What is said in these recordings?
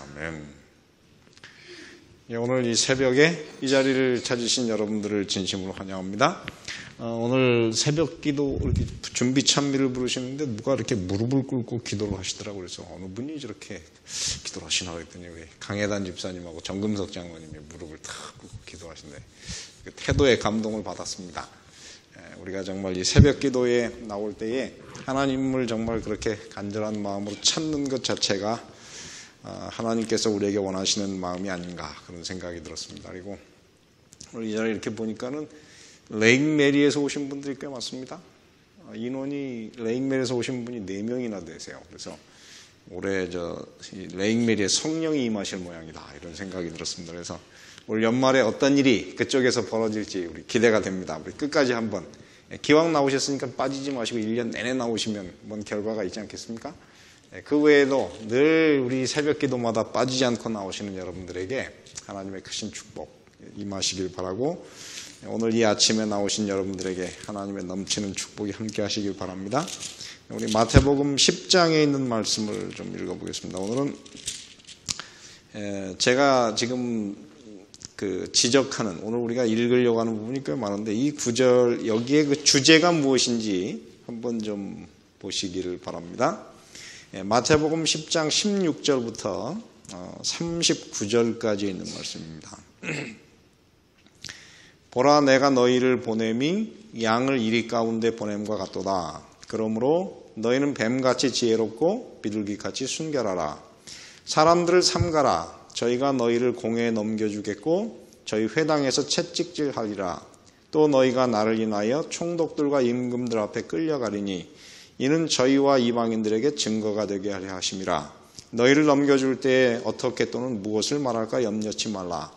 아멘. 오늘 이 새벽에 이 자리를 찾으신 여러분들을 진심으로 환영합니다. 오늘 새벽 기도 이렇게 준비 찬미를 부르시는데 누가 이렇게 무릎을 꿇고 기도를 하시더라고요. 그래서 어느 분이 저렇게 기도를 하시나 그랬더니 강혜단 집사님하고 정금석 장로님이 무릎을 탁 꿇고 기도하시는데 그 태도에 감동을 받았습니다. 우리가 정말 이 새벽 기도에 나올 때에 하나님을 정말 그렇게 간절한 마음으로 찾는 것 자체가 하나님께서 우리에게 원하시는 마음이 아닌가 그런 생각이 들었습니다. 그리고 오늘 이 자리에 이렇게 보니까는 레이크 메리에서 오신 분들이 꽤 많습니다. 인원이 레이크 메리에서 오신 분이 4명이나 되세요. 그래서 올해 레이크 메리에 성령이 임하실 모양이다 이런 생각이 들었습니다. 그래서 올 연말에 어떤 일이 그쪽에서 벌어질지 우리 기대가 됩니다. 우리 끝까지 한번 기왕 나오셨으니까 빠지지 마시고 1년 내내 나오시면 뭔 결과가 있지 않겠습니까? 그 외에도 늘 우리 새벽 기도마다 빠지지 않고 나오시는 여러분들에게 하나님의 크신 축복 임하시길 바라고 오늘 이 아침에 나오신 여러분들에게 하나님의 넘치는 축복이 함께 하시길 바랍니다. 우리 마태복음 10장에 있는 말씀을 좀 읽어보겠습니다. 오늘은 제가 지금 지적하는 오늘 우리가 읽으려고 하는 부분이 꽤 많은데 이 구절 여기에 그 주제가 무엇인지 한번 좀 보시기를 바랍니다. 마태복음 10장 16절부터 39절까지 있는 말씀입니다. 보라 내가 너희를 보냄이 양을 이리 가운데 보냄과 같도다. 그러므로 너희는 뱀같이 지혜롭고 비둘기같이 순결하라. 사람들을 삼가라. 저희가 너희를 공회에 넘겨주겠고 저희 회당에서 채찍질하리라. 또 너희가 나를 인하여 총독들과 임금들 앞에 끌려가리니 이는 저희와 이방인들에게 증거가 되게 하려 하심이라. 너희를 넘겨줄 때에 어떻게 또는 무엇을 말할까 염려치 말라.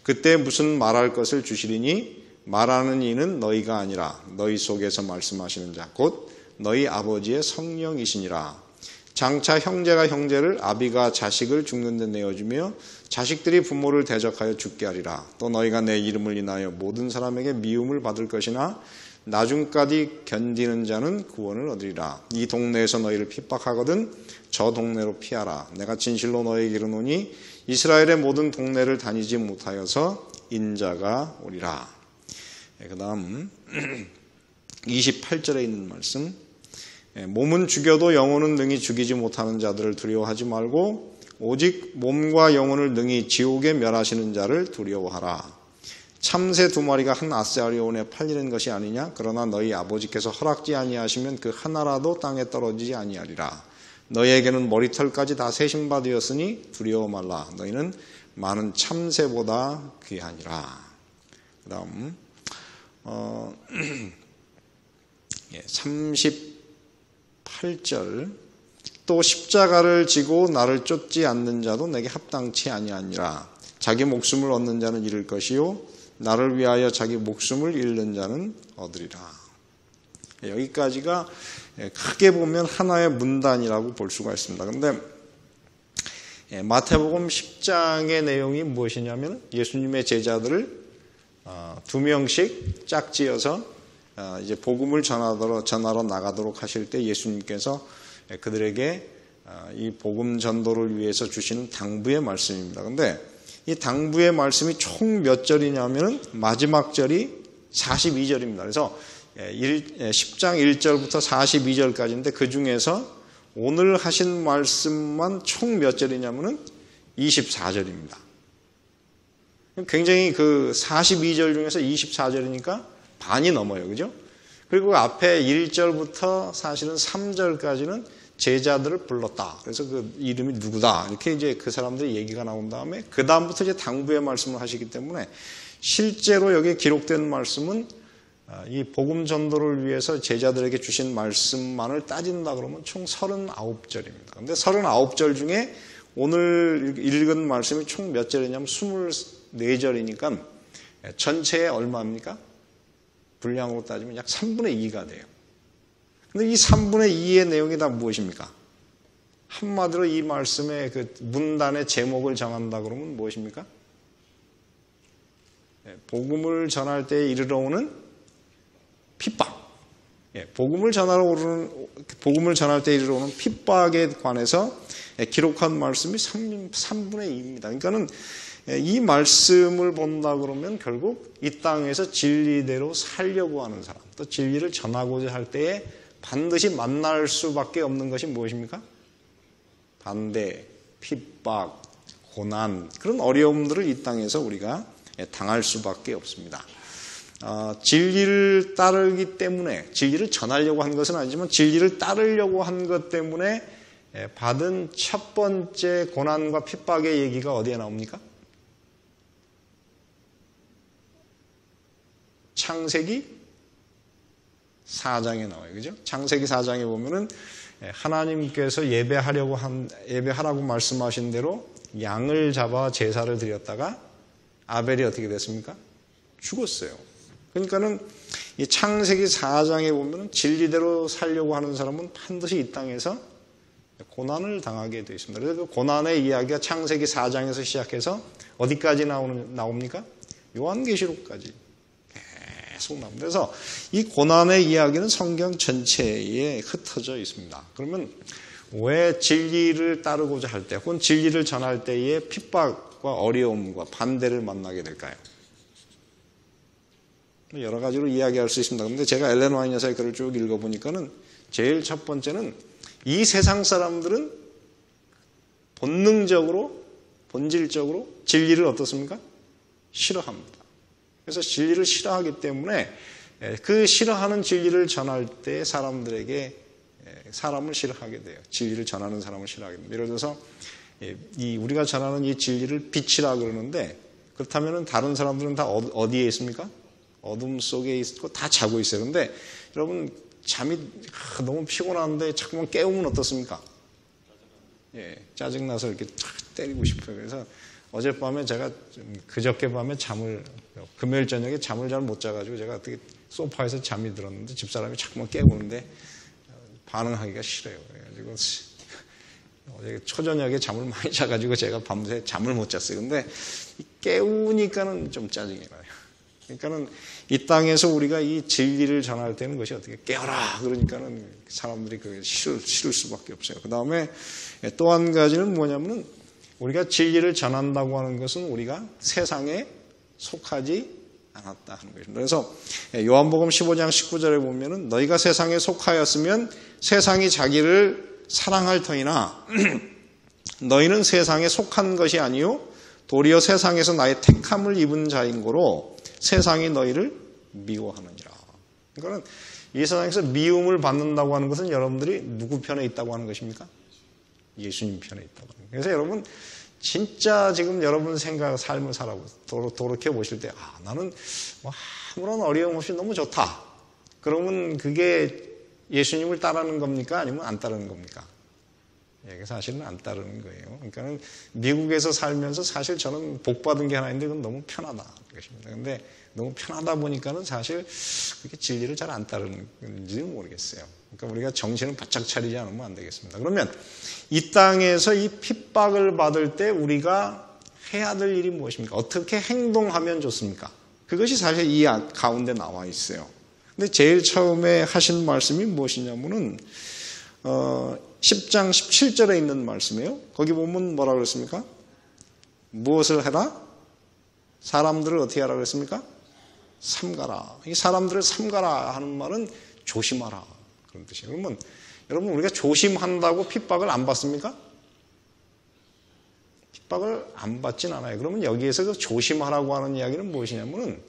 그때 무슨 말할 것을 주시리니 말하는 이는 너희가 아니라 너희 속에서 말씀하시는 자 곧 너희 아버지의 성령이시니라. 장차 형제가 형제를 아비가 자식을 죽는 데 내어주며 자식들이 부모를 대적하여 죽게 하리라. 또 너희가 내 이름을 인하여 모든 사람에게 미움을 받을 것이나 나중까지 견디는 자는 구원을 얻으리라. 이 동네에서 너희를 핍박하거든 저 동네로 피하라. 내가 진실로 너희에게 이르노니 이스라엘의 모든 동네를 다니지 못하여서 인자가 오리라. 그 다음 28절에 있는 말씀. 몸은 죽여도 영혼은 능히 죽이지 못하는 자들을 두려워하지 말고 오직 몸과 영혼을 능히 지옥에 멸하시는 자를 두려워하라. 참새 2마리가 한 아스아리온에 팔리는 것이 아니냐? 그러나 너희 아버지께서 허락지 아니하시면 그 하나라도 땅에 떨어지지 아니하리라. 너희에게는 머리털까지 다 세신 바 되었으니 두려워 말라. 너희는 많은 참새보다 귀하니라. 그 다음 38절. 또 십자가를 지고 나를 쫓지 않는 자도 내게 합당치 아니하니라. 자기 목숨을 얻는 자는 잃을 것이요 나를 위하여 자기 목숨을 잃는 자는 얻으리라. 여기까지가 크게 보면 하나의 문단이라고 볼 수가 있습니다. 그런데 마태복음 10장의 내용이 무엇이냐면 예수님의 제자들을 2명씩 짝지어서 이제 복음을 전하러 나가도록 하실 때 예수님께서 그들에게 이 복음 전도를 위해서 주시는 당부의 말씀입니다. 그런데 이 당부의 말씀이 총 몇 절이냐면 마지막 절이 42절입니다. 그래서 10장 1절부터 42절까지인데 그 중에서 오늘 하신 말씀만 총 몇 절이냐면 24절입니다. 굉장히 그 42절 중에서 24절이니까 반이 넘어요. 그죠? 그리고 앞에 1절부터 사실은 3절까지는 제자들을 불렀다. 그래서 그 이름이 누구다. 이렇게 이제 그 사람들의 얘기가 나온 다음에 그 다음부터 이제 당부의 말씀을 하시기 때문에 실제로 여기 기록된 말씀은 이 복음 전도를 위해서 제자들에게 주신 말씀만을 따진다 그러면 총 39절입니다. 그런데 39절 중에 오늘 읽은 말씀이 총 몇 절이냐면 24절이니까 전체에 얼마입니까? 분량으로 따지면 약 3분의 2가 돼요. 근데 이 3분의 2의 내용이 다 무엇입니까? 한마디로 이 말씀의 그 문단의 제목을 정한다 그러면 무엇입니까? 복음을 전할 때 이르러 오는 핍박. 복음을 전할 때 이르러 오는 핍박에 관해서 기록한 말씀이 3분의 2입니다. 그러니까는 이 말씀을 본다 그러면 결국 이 땅에서 진리대로 살려고 하는 사람, 또 진리를 전하고자 할 때에 반드시 만날 수밖에 없는 것이 무엇입니까? 반대, 핍박, 고난, 그런 어려움들을 이 땅에서 우리가 당할 수밖에 없습니다. 진리를 따르기 때문에, 진리를 전하려고 한 것은 아니지만 진리를 따르려고 한 것 때문에 받은 첫 번째 고난과 핍박의 얘기가 어디에 나옵니까? 창세기 4장에 나와요. 그죠? 창세기 4장에 보면은 하나님께서 예배하라고 말씀하신 대로 양을 잡아 제사를 드렸다가 아벨이 어떻게 됐습니까? 죽었어요. 그러니까는 이 창세기 4장에 보면은 진리대로 살려고 하는 사람은 반드시 이 땅에서 고난을 당하게 되어 있습니다. 그래서 그 고난의 이야기가 창세기 4장에서 시작해서 어디까지 나옵니까? 요한계시록까지. 계속 나옵니다. 그래서 이 고난의 이야기는 성경 전체에 흩어져 있습니다. 그러면 왜 진리를 따르고자 할 때, 혹은 진리를 전할 때에 핍박과 어려움과 반대를 만나게 될까요? 여러 가지로 이야기할 수 있습니다. 그런데 제가 엘렌 화이트 여사의 글을 쭉 읽어보니까는 제일 첫 번째는 이 세상 사람들은 본능적으로, 본질적으로 진리를 어떻습니까? 싫어합니다. 그래서 진리를 싫어하기 때문에 그 싫어하는 진리를 전할 때 사람들에게 사람을 싫어하게 돼요. 진리를 전하는 사람을 싫어하게 됩니다. 예를 들어서 우리가 전하는 이 진리를 빛이라 그러는데 그렇다면 다른 사람들은 다 어디에 있습니까? 어둠 속에 있고 다 자고 있어요. 그런데 여러분 잠이 너무 피곤한데 자꾸만 깨우면 어떻습니까? 짜증나서 이렇게 때리고 싶어요. 그래서 어젯밤에 제가 그저께 밤에 금요일 저녁에 잠을 잘 못 자가지고 제가 어떻게 소파에서 잠이 들었는데 집사람이 자꾸만 깨우는데 반응하기가 싫어요. 그래가지고 어제 초저녁에 잠을 많이 자가지고 제가 밤새 잠을 못 잤어요. 근데 깨우니까는 좀 짜증이 나요. 그러니까는 이 땅에서 우리가 이 진리를 전할 때는 것이 어떻게 깨어라 그러니까는 사람들이 그게 싫을 수밖에 없어요. 그 다음에 또 한 가지는 뭐냐면은 우리가 진리를 전한다고 하는 것은 우리가 세상에 속하지 않았다 하는 것입니다. 그래서 요한복음 15장 19절에 보면은 너희가 세상에 속하였으면 세상이 자기를 사랑할 터이나 너희는 세상에 속한 것이 아니요 도리어 세상에서 나의 택함을 입은 자인 고로 세상이 너희를 미워하느니라. 그러니까 이 세상에서 미움을 받는다고 하는 것은 여러분들이 누구 편에 있다고 하는 것입니까? 예수님 편에 있다고 합니다. 그래서 여러분 진짜 지금 여러분 삶을 살아보고 돌이켜 보실 때 나는 뭐 아무런 어려움 없이 너무 좋다. 그러면 그게 예수님을 따르는 겁니까? 아니면 안 따르는 겁니까? 사실은 안 따르는 거예요. 그러니까 미국에서 살면서 사실 저는 복 받은 게 하나 있는데 그건 너무 편하다. 그런데 너무 편하다 보니까는 사실 그렇게 진리를 잘 안 따르는지는 모르겠어요. 그러니까 우리가 정신을 바짝 차리지 않으면 안 되겠습니다. 그러면 이 땅에서 이 핍박을 받을 때 우리가 해야 될 일이 무엇입니까? 어떻게 행동하면 좋습니까? 그것이 사실 이 가운데 나와 있어요. 근데 제일 처음에 하신 말씀이 무엇이냐면은 10장 17절에 있는 말씀이에요. 거기 보면 뭐라고 그랬습니까? 무엇을 해라? 사람들을 어떻게 하라고 그랬습니까? 삼가라. 이 사람들을 삼가라 하는 말은 조심하라. 그런 뜻이에요. 그러면 여러분 우리가 조심한다고 핍박을 안 받습니까? 핍박을 안 받진 않아요. 그러면 여기에서 그 조심하라고 하는 이야기는 무엇이냐면은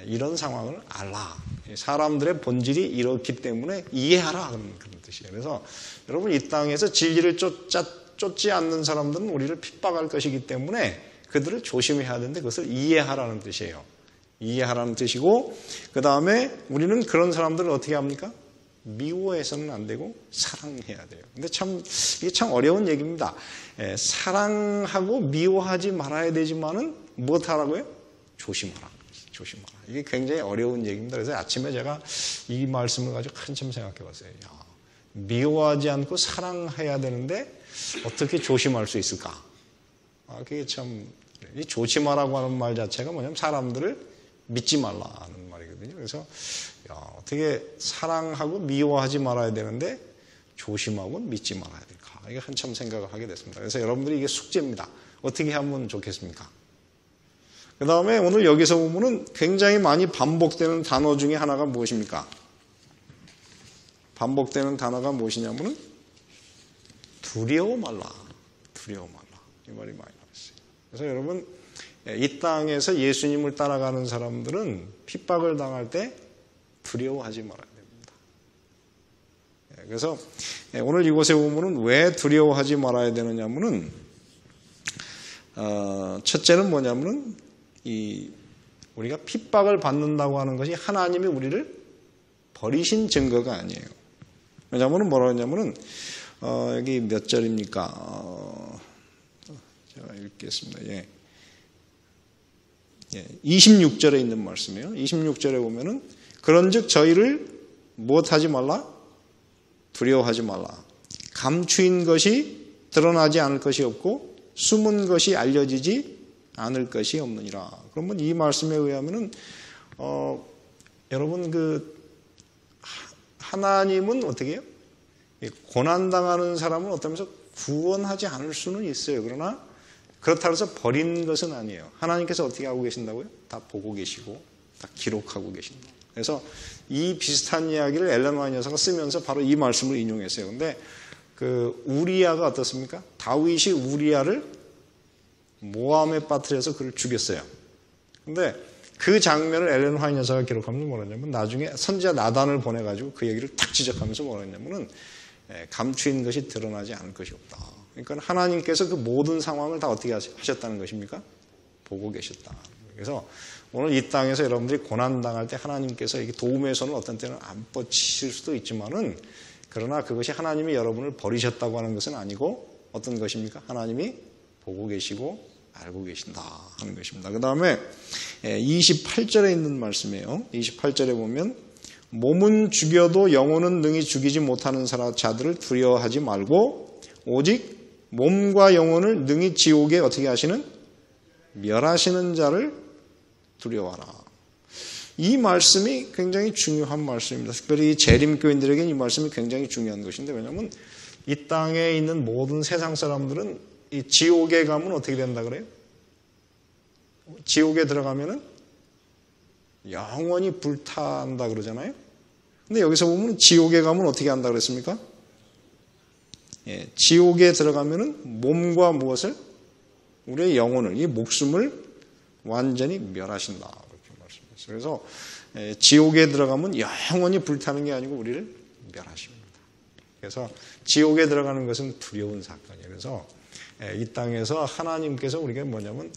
이런 상황을 알라. 사람들의 본질이 이렇기 때문에 이해하라. 그런 뜻이에요. 그래서 여러분 이 땅에서 진리를 쫓지 않는 사람들은 우리를 핍박할 것이기 때문에 그들을 조심해야 되는데 그것을 이해하라는 뜻이에요. 이해하라는 뜻이고 그 다음에 우리는 그런 사람들을 어떻게 합니까? 미워해서는 안 되고 사랑해야 돼요. 근데 이게 참 어려운 얘기입니다. 사랑하고 미워하지 말아야 되지만은 무엇하라고요? 조심하라. 조심하라. 이게 굉장히 어려운 얘기입니다. 그래서 아침에 제가 이 말씀을 가지고 한참 생각해 봤어요. 미워하지 않고 사랑해야 되는데 어떻게 조심할 수 있을까? 그게 참, 이 조심하라고 하는 말 자체가 뭐냐면 사람들을 믿지 말라는 말이거든요. 그래서 어떻게 사랑하고 미워하지 말아야 되는데 조심하고 믿지 말아야 될까? 이게 한참 생각을 하게 됐습니다. 그래서 여러분들이 이게 숙제입니다. 어떻게 하면 좋겠습니까? 그 다음에 오늘 여기서 보면은 굉장히 많이 반복되는 단어 중에 하나가 무엇입니까? 반복되는 단어가 무엇이냐면은 두려워 말라. 두려워 말라. 이 말이 많이 나왔어요. 그래서 여러분, 이 땅에서 예수님을 따라가는 사람들은 핍박을 당할 때 두려워하지 말아야 됩니다. 그래서 오늘 이곳에 보면은 왜 두려워하지 말아야 되느냐면은, 첫째는 뭐냐면은, 우리가 핍박을 받는다고 하는 것이 하나님이 우리를 버리신 증거가 아니에요. 왜냐면은 뭐라고 하냐면은, 여기 몇 절입니까? 제가 읽겠습니다. 26절에 있는 말씀이에요. 26절에 보면은, 그런즉 저희를 무엇하지 말라? 두려워하지 말라. 감추인 것이 드러나지 않을 것이 없고, 숨은 것이 알려지지 않을 것이 없느니라. 그러면 이 말씀에 의하면은, 여러분, 하나님은 어떻게 해요? 고난당하는 사람은 어떠면서 구원하지 않을 수는 있어요. 그러나 그렇다고 해서 버린 것은 아니에요. 하나님께서 어떻게 하고 계신다고요? 다 보고 계시고 다 기록하고 계신다. 그래서 이 비슷한 이야기를 엘렌 화이트 여사가 쓰면서 바로 이 말씀을 인용했어요. 근데 우리아가 어떻습니까? 다윗이 우리아를 모함에 빠뜨려서 그를 죽였어요. 근데 그 장면을 엘렌 화이트 여사가 기록하면서 뭐라냐면 나중에 선지자 나단을 보내가지고 그 얘기를 탁 지적하면서 뭐라냐면은 감추인 것이 드러나지 않을 것이 없다. 그러니까 하나님께서 그 모든 상황을 다 어떻게 하셨다는 것입니까? 보고 계셨다. 그래서 오늘 이 땅에서 여러분들이 고난당할 때 하나님께서 이게 도움의 손을 어떤 때는 안 뻗치실 수도 있지만은 그러나 그것이 하나님이 여러분을 버리셨다고 하는 것은 아니고 어떤 것입니까? 하나님이 보고 계시고 알고 계신다 하는 것입니다. 그 다음에 28절에 있는 말씀이에요. 28절에 보면 몸은 죽여도 영혼은 능히 죽이지 못하는 자들을 두려워하지 말고 오직 몸과 영혼을 능히 지옥에 어떻게 하시는? 멸하시는 자를 두려워하라. 이 말씀이 굉장히 중요한 말씀입니다. 특별히 재림교인들에게 이 말씀이 굉장히 중요한 것인데 왜냐하면 이 땅에 있는 모든 세상 사람들은 이 지옥에 가면 어떻게 된다 그래요? 지옥에 들어가면은 영원히 불탄다 그러잖아요. 근데 여기서 보면 지옥에 가면 어떻게 한다 그랬습니까? 지옥에 들어가면은 몸과 무엇을? 우리의 영혼을, 이 목숨을 완전히 멸하신다. 그렇게 말씀했어요. 그래서 지옥에 들어가면 영원히 불타는 게 아니고 우리를 멸하십니다. 그래서 지옥에 들어가는 것은 두려운 사건이에요. 그래서 이 땅에서 하나님께서 우리가 뭐냐면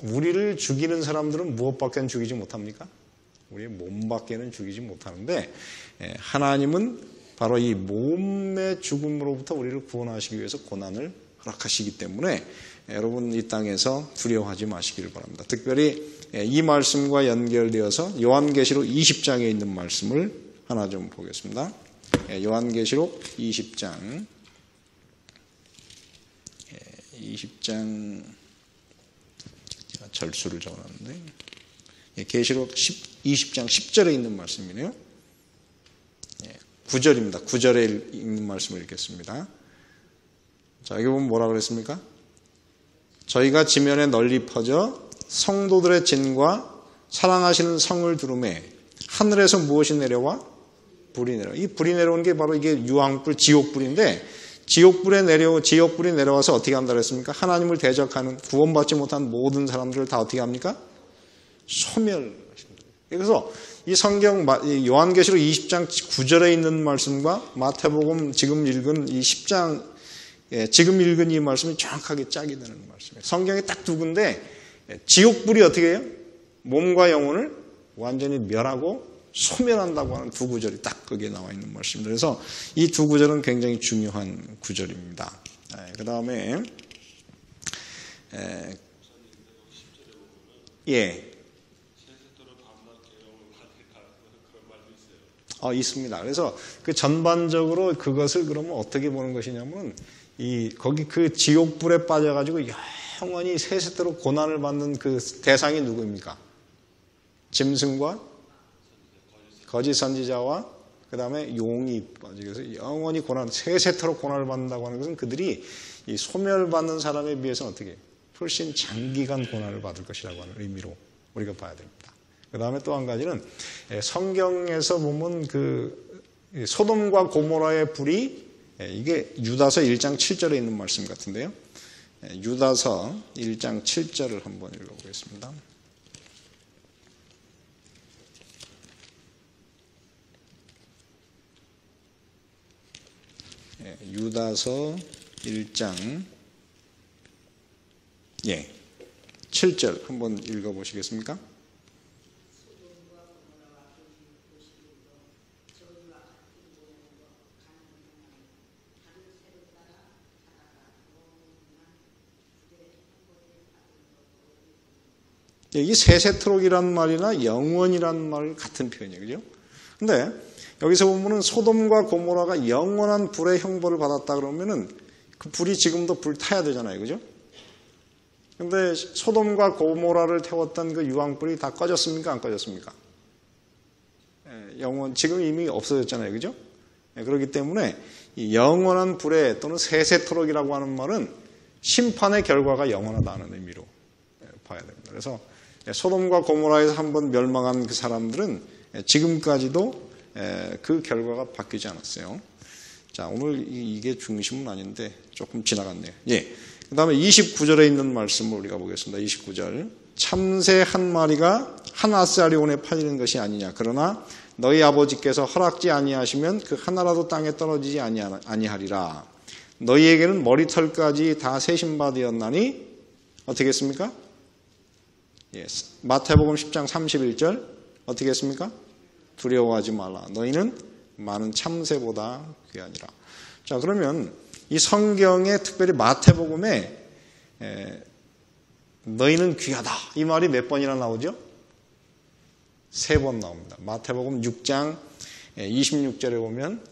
우리를 죽이는 사람들은 무엇밖에 죽이지 못합니까? 우리의 몸밖에는 죽이지 못하는데 하나님은 바로 이 몸의 죽음으로부터 우리를 구원하시기 위해서 고난을 허락하시기 때문에 여러분 이 땅에서 두려워하지 마시기를 바랍니다. 특별히 이 말씀과 연결되어서 요한계시록 20장에 있는 말씀을 하나 좀 보겠습니다. 요한계시록 20장 제가 절수를 적어놨는데 계시록 20장 10절에 있는 말씀이네요. 9절입니다. 9절에 있는 말씀을 읽겠습니다. 자, 여기 보면 뭐라고 그랬습니까? 저희가 지면에 널리 퍼져 성도들의 진과 사랑하시는 성을 두루매 하늘에서 무엇이 내려와? 불이 내려와. 이 불이 내려오는 게 바로 이게 유황불, 지옥불인데 지옥불이 내려와서 어떻게 한다 그랬습니까? 하나님을 대적하는 구원받지 못한 모든 사람들을 다 어떻게 합니까? 소멸하십니다. 그래서 이 성경 요한계시록 20장 9절에 있는 말씀과 마태복음 지금 읽은 이 10장 지금 읽은 이 말씀이 정확하게 짝이 되는 말씀이에요. 성경에 딱 두 군데 지옥불이 어떻게 해요? 몸과 영혼을 완전히 멸하고 소멸한다고 하는 두 구절이 딱 거기에 나와 있는 말씀입니다. 그래서 이 두 구절은 굉장히 중요한 구절입니다. 그 다음에 있습니다. 그래서 그 전반적으로 그것을 그러면 어떻게 보는 것이냐면 거기 그 지옥불에 빠져가지고 영원히 세세토록 고난을 받는 그 대상이 누구입니까? 짐승과 거짓 선지자와 그 다음에 용이 빠지게 해서 영원히 고난, 세세토록 고난을 받는다고 하는 것은 그들이 이 소멸받는 사람에 비해서는 어떻게 훨씬 장기간 고난을 받을 것이라고 하는 의미로 우리가 봐야 됩니다. 그 다음에 또 한 가지는 성경에서 보면 그 소돔과 고모라의 불이 이게 유다서 1장 7절에 있는 말씀 같은데요. 유다서 1장 7절을 한번 읽어보겠습니다. 유다서 1장 7절 한번 읽어보시겠습니까? 이 세세트록이란 말이나 영원이란 말 같은 표현이에요. 그죠? 근데 여기서 보면은 소돔과 고모라가 영원한 불의 형벌을 받았다 그러면은 그 불이 지금도 불타야 되잖아요. 그죠? 근데 소돔과 고모라를 태웠던 그 유황불이 다 꺼졌습니까? 안 꺼졌습니까? 지금 이미 없어졌잖아요. 그죠? 그렇기 때문에 이 영원한 불의 또는 세세토록이라고 하는 말은 심판의 결과가 영원하다는 의미로 봐야 됩니다. 그래서 소돔과 고모라에서 한번 멸망한 그 사람들은 지금까지도 그 결과가 바뀌지 않았어요. 자, 오늘 이게 중심은 아닌데 조금 지나갔네요. 그 다음에 29절에 있는 말씀을 우리가 보겠습니다. 29절. 참새 한 마리가 한 아스아리온에 팔리는 것이 아니냐. 그러나 너희 아버지께서 허락지 아니하시면 그 하나라도 땅에 떨어지지 아니하리라. 너희에게는 머리털까지 다 세신바 되었나니 어떻게 했습니까? 마태복음 10장 31절 어떻게 했습니까? 두려워하지 말라. 너희는 많은 참새보다 귀하니라. 자, 그러면 이 성경에 특별히 마태복음에 너희는 귀하다 이 말이 몇 번이나 나오죠? 3번 나옵니다. 마태복음 6장 26절에 보면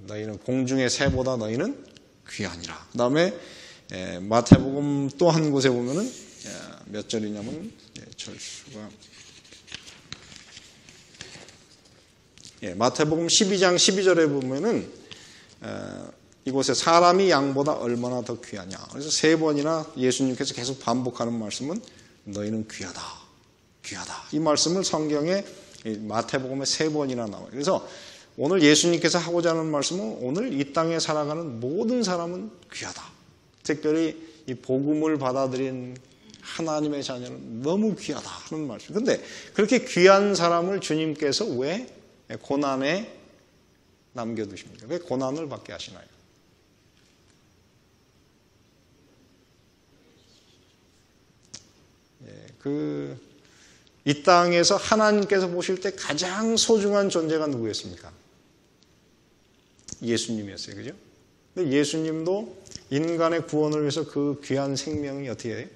너희는 공중의 새보다 너희는 귀하니라. 그 다음에 마태복음 또 한 곳에 보면은 몇 절이냐면 절수가 마태복음 12장 12절에 보면은 이곳에 사람이 양보다 얼마나 더 귀하냐. 그래서 3번이나 예수님께서 계속 반복하는 말씀은 너희는 귀하다, 귀하다. 이 말씀을 성경에 마태복음에 3번이나 나와요. 그래서 오늘 예수님께서 하고자 하는 말씀은 오늘 이 땅에 살아가는 모든 사람은 귀하다. 특별히 이 복음을 받아들인 하나님의 자녀는 너무 귀하다 하는 말씀. 그런데 그렇게 귀한 사람을 주님께서 왜 고난에 남겨두십니까? 왜 고난을 받게 하시나요? 이 땅에서 하나님께서 보실 때 가장 소중한 존재가 누구였습니까? 예수님이었어요. 그죠? 근데 예수님도 인간의 구원을 위해서 그 귀한 생명이 어떻게 해요?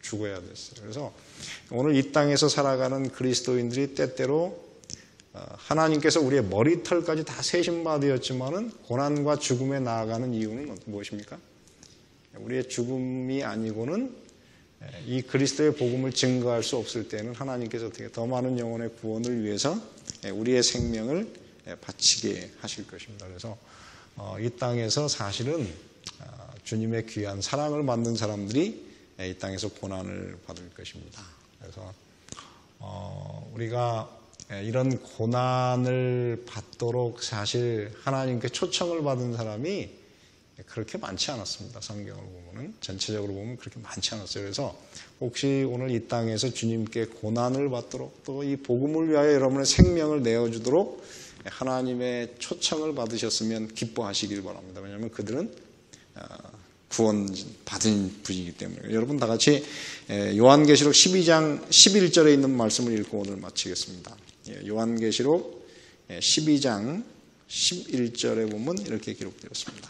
죽어야 됐어요. 그래서 오늘 이 땅에서 살아가는 그리스도인들이 때때로 하나님께서 우리의 머리털까지 다 세신받으었지만은 고난과 죽음에 나아가는 이유는 무엇입니까? 우리의 죽음이 아니고는 이 그리스도의 복음을 증거할 수 없을 때는 하나님께서 어떻게 더 많은 영혼의 구원을 위해서 우리의 생명을 바치게 하실 것입니다. 그래서 이 땅에서 사실은 주님의 귀한 사랑을 받는 사람들이 이 땅에서 고난을 받을 것입니다. 그래서 우리가 이런 고난을 받도록 사실 하나님께 초청을 받은 사람이 그렇게 많지 않았습니다. 성경을 보면은 전체적으로 보면 그렇게 많지 않았어요. 그래서 혹시 오늘 이 땅에서 주님께 고난을 받도록 또 이 복음을 위하여 여러분의 생명을 내어주도록 하나님의 초청을 받으셨으면 기뻐하시길 바랍니다. 왜냐하면 그들은 구원 받은 분이기 때문에. 여러분 다 같이 요한계시록 12장 11절에 있는 말씀을 읽고 오늘 마치겠습니다. 요한계시록 12장 11절에 보면 이렇게 기록되었습니다.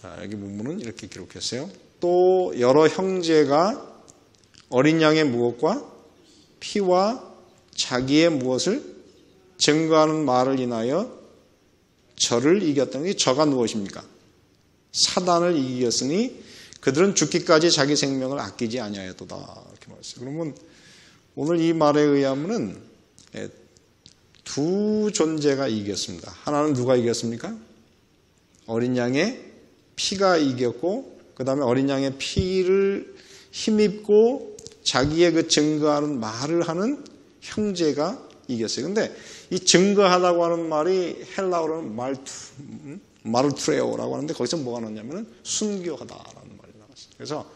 자, 여기 본문은 이렇게 기록했어요. 또 여러 형제가 어린 양의 무엇과 피와 자기의 무엇을 증거하는 말을 인하여 저를 이겼더니 저가 무엇입니까? 사단을 이겼으니 그들은 죽기까지 자기 생명을 아끼지 아니하였도다. 이렇게 말했어요. 그러면 오늘 이 말에 의하면은 두 존재가 이겼습니다. 하나는 누가 이겼습니까? 어린 양의 피가 이겼고, 그 다음에 어린 양의 피를 힘입고 자기의 그 증거하는 말을 하는 형제가 이겼어요. 근데 이 증거하다고 하는 말이 헬라어로는 마르투레오라고 하는데 거기서 뭐가 나왔냐면은 순교하다라는 말이 나왔어요. 그래서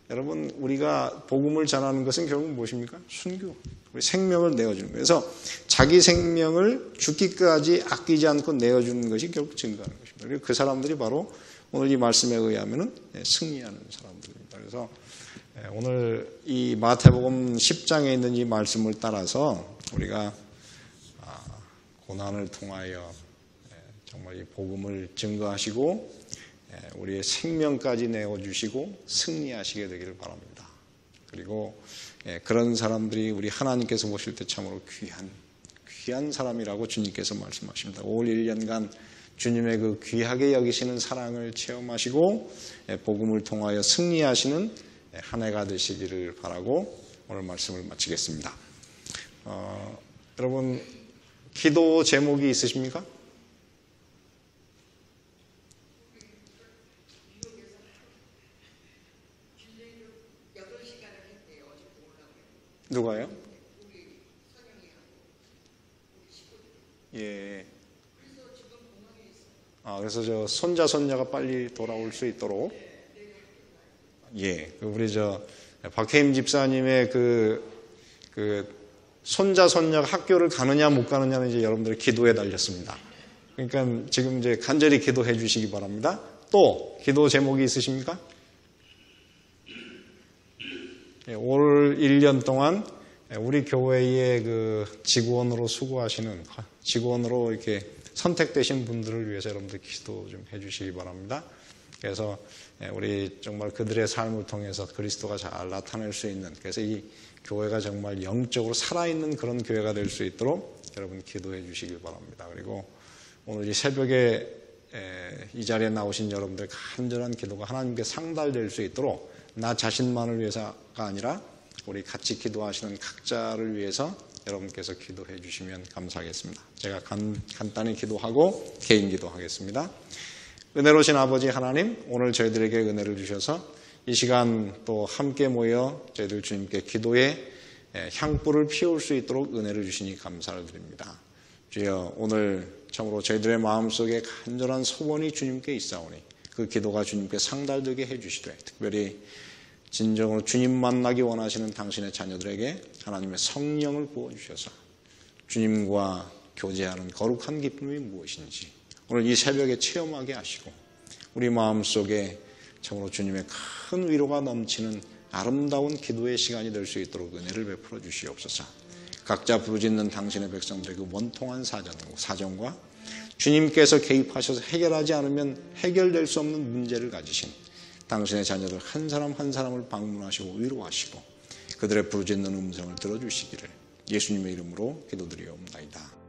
여러분, 우리가 복음을 전하는 것은 결국 무엇입니까? 순교. 우리 생명을 내어주는 거예요. 그래서 자기 생명을 죽기까지 아끼지 않고 내어주는 것이 결국 증거하는 것입니다. 그리고 그 사람들이 바로 오늘 이 말씀에 의하면 승리하는 사람들입니다. 그래서 오늘 이 마태복음 10장에 있는 이 말씀을 따라서 우리가 고난을 통하여 정말 이 복음을 증거하시고 우리의 생명까지 내어주시고 승리하시게 되기를 바랍니다. 그리고 그런 사람들이 우리 하나님께서 보실 때 참으로 귀한 사람이라고 주님께서 말씀하십니다. 올 1년간 주님의 그 귀하게 여기시는 사랑을 체험하시고 복음을 통하여 승리하시는 한 해가 되시기를 바라고 오늘 말씀을 마치겠습니다. 여러분, 기도 제목이 있으십니까? 누가요? 예. 그래서 저 손자 손녀가 빨리 돌아올 수 있도록. 예. 우리 박혜임 집사님의 그 손자 손녀가 학교를 가느냐 못 가느냐는 이제 여러분들의 기도에 달렸습니다. 그러니까 지금 이제 간절히 기도해 주시기 바랍니다. 또 기도 제목이 있으십니까? 올 1년 동안 우리 교회의 그 직원으로 수고하시는, 직원으로 이렇게 선택되신 분들을 위해서 여러분들 기도 좀 해주시기 바랍니다. 그래서 우리 정말 그들의 삶을 통해서 그리스도가 잘 나타낼 수 있는, 그래서 이 교회가 정말 영적으로 살아있는 그런 교회가 될 수 있도록 여러분 기도해 주시기 바랍니다. 그리고 오늘 이 새벽에 이 자리에 나오신 여러분들의 간절한 기도가 하나님께 상달될 수 있도록 나 자신만을 위해서가 아니라 우리 같이 기도하시는 각자를 위해서 여러분께서 기도해 주시면 감사하겠습니다. 제가 간단히 기도하고 개인 기도하겠습니다. 은혜로우신 아버지 하나님, 오늘 저희들에게 은혜를 주셔서 이 시간 또 함께 모여 저희들 주님께 기도에 향불을 피울 수 있도록 은혜를 주시니 감사를 드립니다. 주여, 오늘 참으로 저희들의 마음속에 간절한 소원이 주님께 있사오니 그 기도가 주님께 상달되게 해주시되, 특별히 진정으로 주님 만나기 원하시는 당신의 자녀들에게 하나님의 성령을 부어주셔서 주님과 교제하는 거룩한 기쁨이 무엇인지 오늘 이 새벽에 체험하게 하시고, 우리 마음속에 참으로 주님의 큰 위로가 넘치는 아름다운 기도의 시간이 될 수 있도록 은혜를 베풀어 주시옵소서. 각자 부르짖는 당신의 백성들의 그 원통한 사정과 주님께서 개입하셔서 해결하지 않으면 해결될 수 없는 문제를 가지신 당신의 자녀들 한 사람 한 사람을 방문하시고 위로하시고 그들의 부르짖는 음성을 들어주시기를 예수님의 이름으로 기도드리옵나이다.